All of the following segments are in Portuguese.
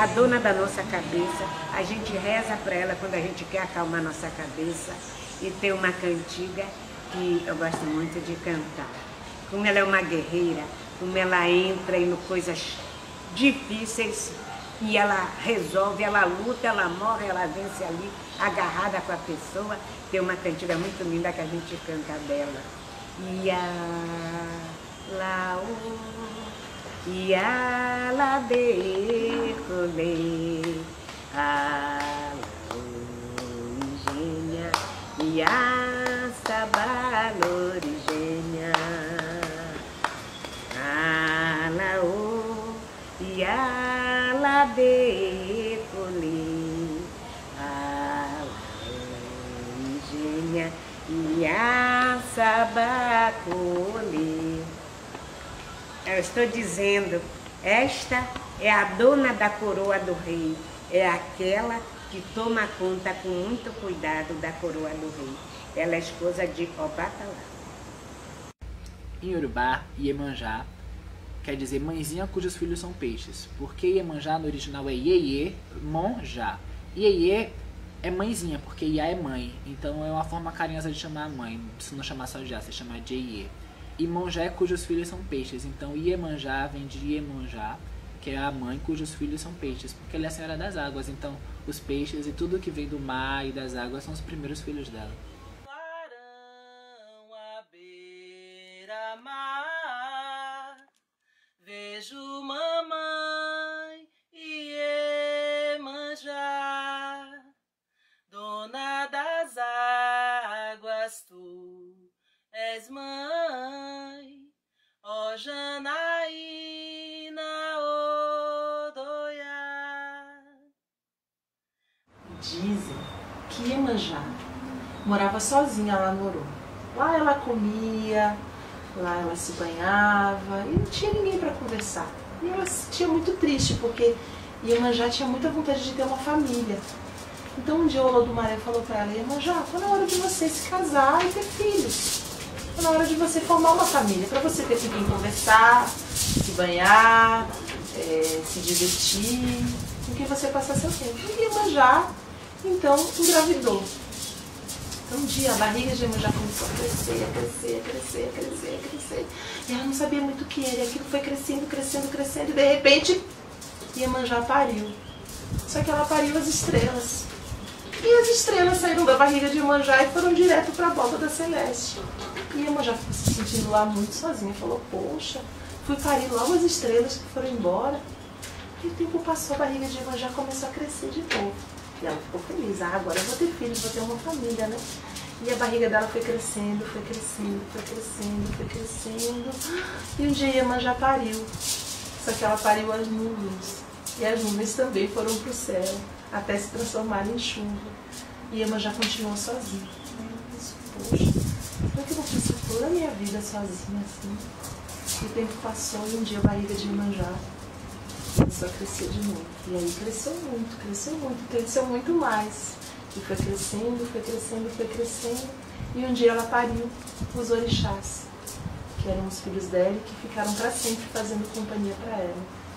a dona da nossa cabeça. A gente reza para ela quando a gente quer acalmar nossa cabeça. E tem uma cantiga que eu gosto muito de cantar. Como ela é uma guerreira, como ela entra em coisas difíceis e ela resolve, ela luta, ela morre, ela vence ali, agarrada com a pessoa. Tem uma cantiga muito linda que a gente canta dela. Ia de colê, gênia, ia sabalorigênia, ia de colê, gênia, ia sabacolê. Eu estou dizendo, esta é a dona da coroa do rei, é aquela que toma conta com muito cuidado da coroa do rei. Ela é esposa de Obatalá. Em Yorubá, Iemanjá quer dizer mãezinha cujos filhos são peixes, porque Iemanjá no original é Iê, Monjá. Iê é mãezinha, porque Iá é mãe, então é uma forma carinhosa de chamar a mãe, se não chamar só Já, se chamar de Iê. E Monjá é cujos filhos são peixes, então Iemanjá vem de Iemonjá, que é a mãe cujos filhos são peixes, porque ela é a senhora das águas, então os peixes e tudo que vem do mar e das águas são os primeiros filhos dela. Clarão à beira-mar, vejo mamãe Iemanjá, dona das águas, tu és mãe, ó Janaína Odoiá. Dizem que Iemanjá morava sozinha lá no Ouro. Lá ela comia, lá ela se banhava e não tinha ninguém para conversar. E ela se sentia muito triste porque Iemanjá tinha muita vontade de ter uma família. Então um dia o Olodumaré falou para ela: Iemanjá, está na hora de você se casar e ter filhos. Está na hora de você formar uma família, para você ter com quem conversar, se banhar, se divertir, com quem você passar seu tempo. E Iemanjá, então, engravidou. Então um dia a barriga de Iemanjá começou a crescer, a crescer, a crescer, a crescer, a crescer. E ela não sabia muito o que era, e aquilo foi crescendo, crescendo, crescendo, e de repente Iemanjá pariu. Só que ela pariu as estrelas. E as estrelas saíram da barriga de Iemanjá e foram direto para a borda da Celeste. E Iemanjá ficou se sentindo lá muito sozinha. Falou: poxa, fui parir logo as estrelas que foram embora. E o tempo passou, a barriga de Iemanjá começou a crescer de novo. E ela ficou feliz: ah, agora eu vou ter filhos, vou ter uma família, né? E a barriga dela foi crescendo, foi crescendo, foi crescendo, foi crescendo. E um dia Iemanjá pariu. Só que ela pariu as nuvens. E as nuvens também foram para o céu, até se transformarem em chuva. E Iemanjá continuou sozinha. Mas, poxa, como é que eu vou passar toda a minha vida sozinha assim? E o tempo passou e um dia a barriga de Iemanjá começou a crescer de novo. E aí cresceu muito, cresceu muito, cresceu muito mais. E foi crescendo, foi crescendo, foi crescendo. E um dia ela pariu os orixás, que eram os filhos dela e que ficaram para sempre fazendo companhia para ela.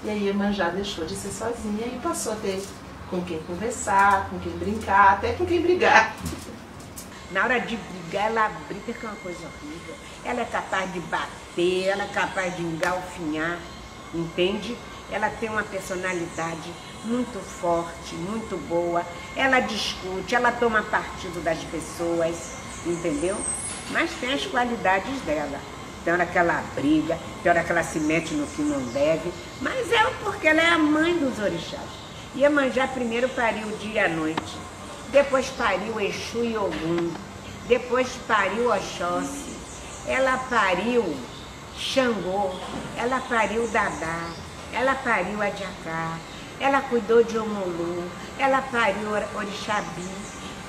E aí Iemanjá deixou de ser sozinha e passou a ter com quem conversar, com quem brincar, até com quem brigar. Na hora de brigar, ela briga, que é uma coisa horrível. Ela é capaz de bater, ela é capaz de engalfinhar, entende? Ela tem uma personalidade muito forte, muito boa. Ela discute, ela toma partido das pessoas, entendeu? Mas tem as qualidades dela. Tem hora que ela briga, tem hora que ela se mete no que não deve, mas é porque ela é a mãe dos orixás. Iemanjá primeiro pariu dia e a noite, depois pariu Exu e Ogum, depois pariu Oxóssi, ela pariu Xangô, ela pariu Dadá, ela pariu Adiacá, ela cuidou de Omolu, ela pariu Orixabi,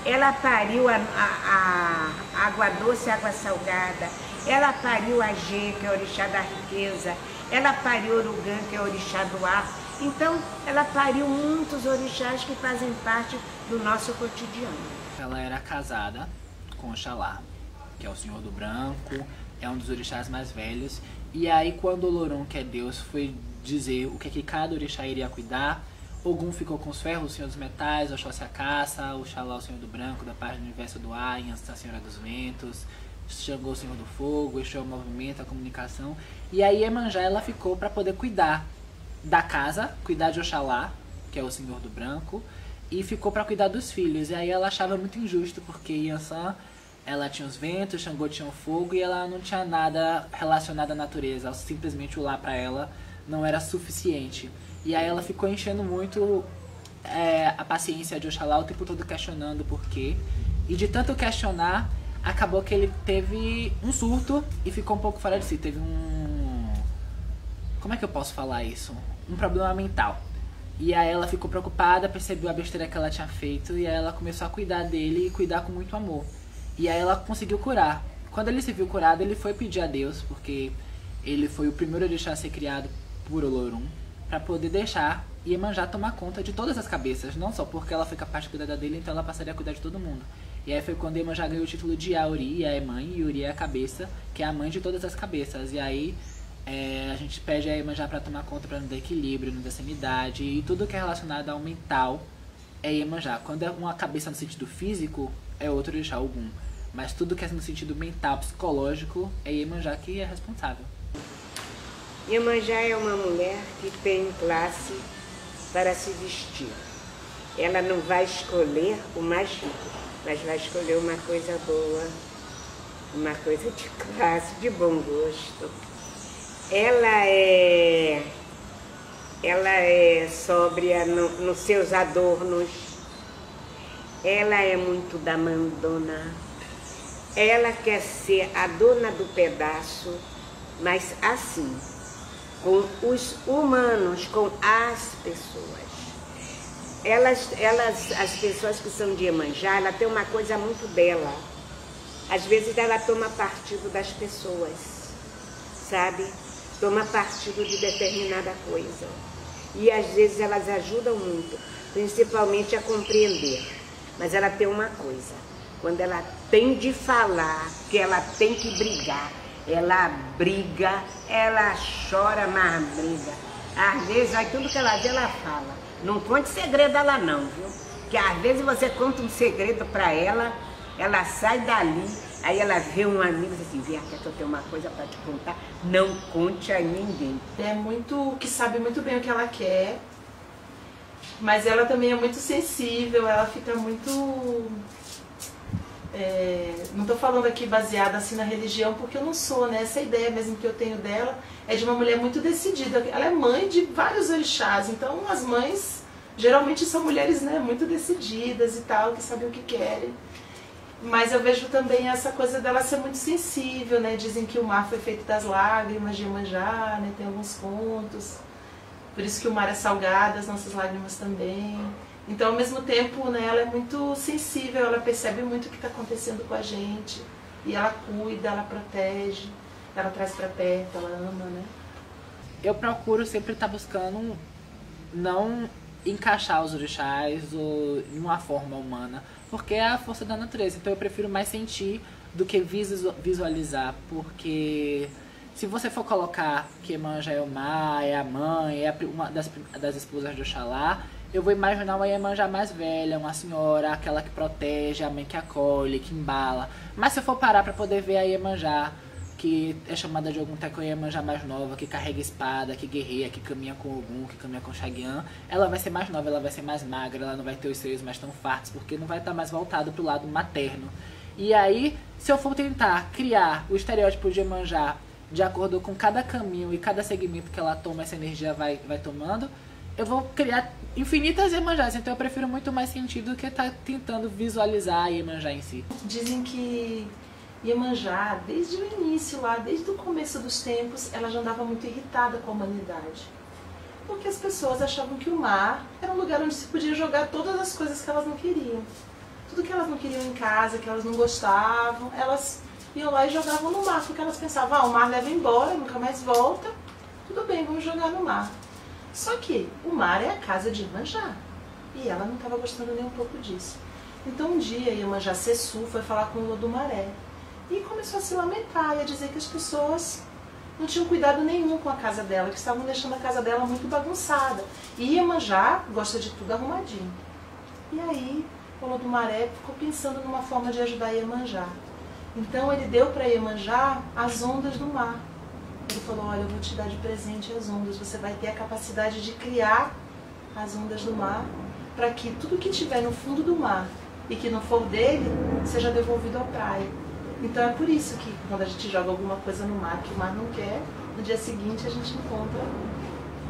ela pariu a água doce e água salgada, ela pariu a Gê, que é o orixá da riqueza, ela pariu Urugã, que é o orixá do ar. Então, ela pariu muitos orixás que fazem parte do nosso cotidiano. Ela era casada com Oxalá, que é o Senhor do Branco, é um dos orixás mais velhos. E aí, quando Olorum, que é Deus, foi dizer o que cada orixá iria cuidar, Ogum ficou com os ferros, o Senhor dos Metais, Oxóssi a caça, Oxalá o Senhor do Branco, da parte do universo do ar, Yansan a Senhora dos Ventos, Xangô o Senhor do Fogo, Exu é o movimento, a comunicação. E aí Iemanjá ela ficou para poder cuidar da casa, cuidar de Oxalá, que é o Senhor do Branco, e ficou para cuidar dos filhos. E aí ela achava muito injusto, porque Yansan ela tinha os ventos, Xangô tinha o fogo e ela não tinha nada relacionado à natureza. Simplesmente o lá para ela não era suficiente. E aí ela ficou enchendo muito a paciência de Oxalá o tempo todo questionando o porquê. E de tanto questionar, acabou que ele teve um surto e ficou um pouco fora de si. Teve um... Como é que eu posso falar isso? Um problema mental. E aí ela ficou preocupada, percebeu a besteira que ela tinha feito e aí ela começou a cuidar dele e cuidar com muito amor. E aí ela conseguiu curar. Quando ele se viu curado, ele foi pedir a Deus, porque ele foi o primeiro a deixar ser criado por Olorum, para poder deixar Iemanjá tomar conta de todas as cabeças, não só porque ela foi capaz de cuidar dele, então ela passaria a cuidar de todo mundo. E aí foi quando Iemanjá ganhou o título de Auri, é mãe, e Uri é a cabeça, que é a mãe de todas as cabeças. E aí a gente pede a Iemanjá para tomar conta, para nos dar equilíbrio, nos dar sanidade, e tudo que é relacionado ao mental é Iemanjá. Quando é uma cabeça no sentido físico, é outro orixá, Ogum. Mas tudo que é no sentido mental, psicológico, é Iemanjá que é responsável. Iemanjá é uma mulher que tem classe para se vestir. Ela não vai escolher o mais rico, mas vai escolher uma coisa boa, uma coisa de classe, de bom gosto. Ela é sóbria nos seus adornos. Ela é muito da mandona. Ela quer ser a dona do pedaço, mas assim, com os humanos, com as pessoas. As pessoas que são de Iemanjá, ela tem uma coisa muito dela. Às vezes ela toma partido das pessoas, sabe? Toma partido de determinada coisa. E às vezes elas ajudam muito, principalmente a compreender. Mas ela tem uma coisa, quando ela tem de falar, que ela tem que brigar, ela briga, ela chora, mas briga. Às vezes, aí tudo que ela diz, ela fala. Não conte segredo a ela não, viu? Porque às vezes você conta um segredo pra ela, ela sai dali, aí ela vê um amigo e diz assim, vem aqui que eu tenho uma coisa pra te contar, não conte a ninguém. É muito, que sabe muito bem o que ela quer, mas ela também é muito sensível, ela fica muito... não estou falando aqui baseada assim na religião, porque eu não sou, né? Essa ideia mesmo que eu tenho dela é de uma mulher muito decidida. Ela é mãe de vários orixás, então as mães geralmente são mulheres, né, muito decididas e tal, que sabem o que querem. Mas eu vejo também essa coisa dela ser muito sensível, né? Dizem que o mar foi feito das lágrimas de Iemanjá, né? Tem alguns contos. Por isso que o mar é salgado, as nossas lágrimas também. Então, ao mesmo tempo, né, ela é muito sensível, ela percebe muito o que está acontecendo com a gente. E ela cuida, ela protege, ela traz para perto, ela ama, né? Eu procuro sempre estar buscando não encaixar os orixás em uma forma humana, porque é a força da natureza. Então eu prefiro mais sentir do que visualizar, porque se você for colocar que Iemanjá é o mar, é a mãe, é uma das esposas de Oxalá, eu vou imaginar uma Iemanjá mais velha, uma senhora, aquela que protege, a mãe que acolhe, que embala. Mas se eu for parar para poder ver a Iemanjá, que é chamada de Ogum Teco, Iemanjá mais nova, que carrega espada, que guerreia, que caminha com Ogum, que caminha com Xagyan, ela vai ser mais nova, ela vai ser mais magra, ela não vai ter os seios mais tão fartos, porque não vai estar mais voltado pro lado materno. E aí, se eu for tentar criar o estereótipo de Iemanjá de acordo com cada caminho e cada segmento que ela toma, essa energia vai tomando, eu vou criar infinitas Iemanjás. Então eu prefiro muito mais sentido do que estar tentando visualizar a Iemanjá em si. Dizem que Iemanjá, desde o início lá, desde o começo dos tempos, ela já andava muito irritada com a humanidade. Porque as pessoas achavam que o mar era um lugar onde se podia jogar todas as coisas que elas não queriam. Tudo que elas não queriam em casa, que elas não gostavam, elas iam lá e jogavam no mar, porque elas pensavam, o mar leva embora, nunca mais volta, tudo bem, vamos jogar no mar. Só que o mar é a casa de Iemanjá, e ela não estava gostando nem um pouco disso. Então um dia Iemanjá Sessu foi falar com o Lodumaré, e começou a se lamentar e a dizer que as pessoas não tinham cuidado nenhum com a casa dela, que estavam deixando a casa dela muito bagunçada. E Iemanjá gosta de tudo arrumadinho. E aí, o Olodumaré ficou pensando numa forma de ajudar Iemanjá. Então ele deu para Iemanjá as ondas do mar. Ele falou, olha, eu vou te dar de presente as ondas, você vai ter a capacidade de criar as ondas do mar, para que tudo que tiver no fundo do mar e que não for dele, seja devolvido à praia. Então é por isso que quando a gente joga alguma coisa no mar que o mar não quer, no dia seguinte a gente encontra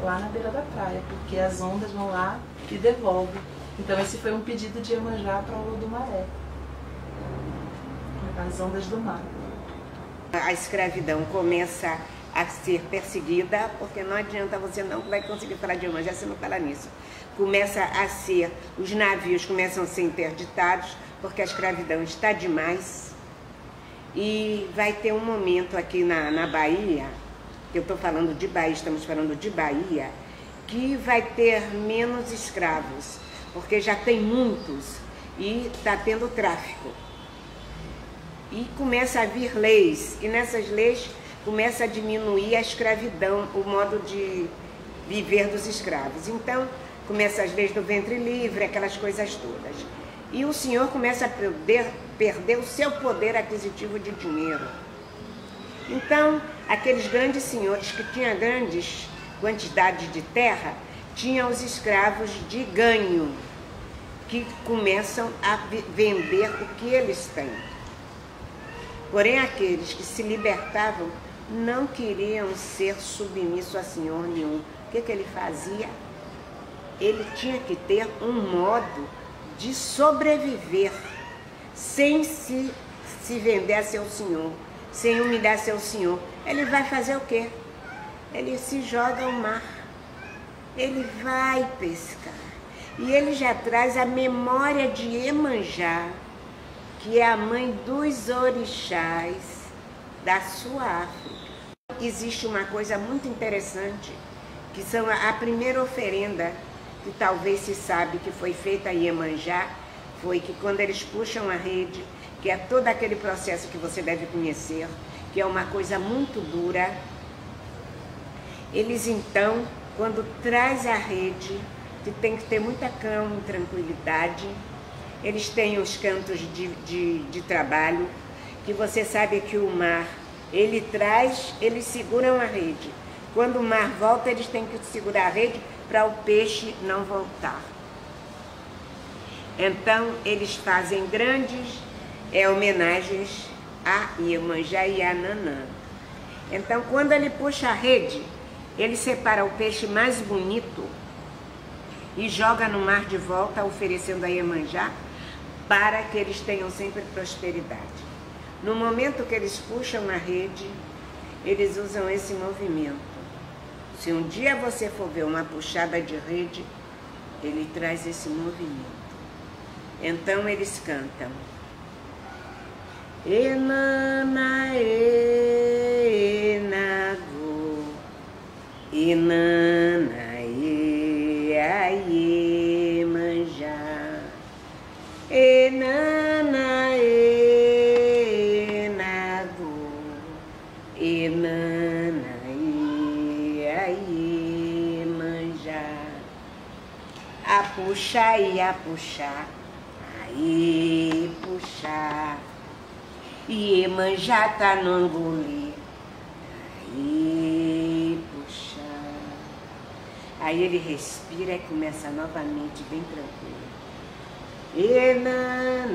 lá na beira da praia, porque as ondas vão lá e devolvem. Então esse foi um pedido de Iemanjá para o Olodumaré. As ondas do mar. A escravidão começa a ser perseguida, porque não adianta, você não vai conseguir falar de Iemanjá se não falar nisso. Começa a ser, os navios começam a ser interditados, porque a escravidão está demais. E vai ter um momento aqui na Bahia, eu estou falando de Bahia, estamos falando de Bahia, que vai ter menos escravos, porque já tem muitos e está tendo tráfico. E começa a vir leis, e nessas leis começa a diminuir a escravidão, o modo de viver dos escravos. Então, começa as leis do ventre livre, aquelas coisas todas. E o senhor começa a perder o seu poder aquisitivo de dinheiro. Então, aqueles grandes senhores que tinham grandes quantidades de terra, tinham os escravos de ganho, que começam a vender o que eles têm. Porém, aqueles que se libertavam não queriam ser submissos a senhor nenhum. O que ele fazia? Ele tinha que ter um modo de sobreviver, sem se vender a seu senhor, sem humilhar seu senhor. Ele vai fazer o quê? Ele se joga ao mar, ele vai pescar. E ele já traz a memória de Iemanjá, que é a mãe dos orixás da sua África. Existe uma coisa muito interessante, que são a primeira oferenda, que talvez se sabe que foi feita a Iemanjá, foi que quando eles puxam a rede, que é todo aquele processo que você deve conhecer, que é uma coisa muito dura, eles então, quando traz a rede, que tem que ter muita calma e tranquilidade, eles têm os cantos de trabalho, que você sabe que o mar, ele traz, eles seguram a rede. Quando o mar volta, eles têm que segurar a rede para o peixe não voltar. Então, eles fazem grandes homenagens a Iemanjá e a Nanã. Então, quando ele puxa a rede, ele separa o peixe mais bonito e joga no mar de volta, oferecendo a Iemanjá, para que eles tenham sempre prosperidade. No momento que eles puxam a rede, eles usam esse movimento. Se um dia você for ver uma puxada de rede, ele traz esse movimento. Então eles cantam: Enana enago, Enana Iemanjá, Enana enago, Enana Iemanjá, a puxar e a puxar, aí puxar, Iemanjá tá no angolim, aí puxar. Aí ele respira e começa novamente bem tranquilo. Enana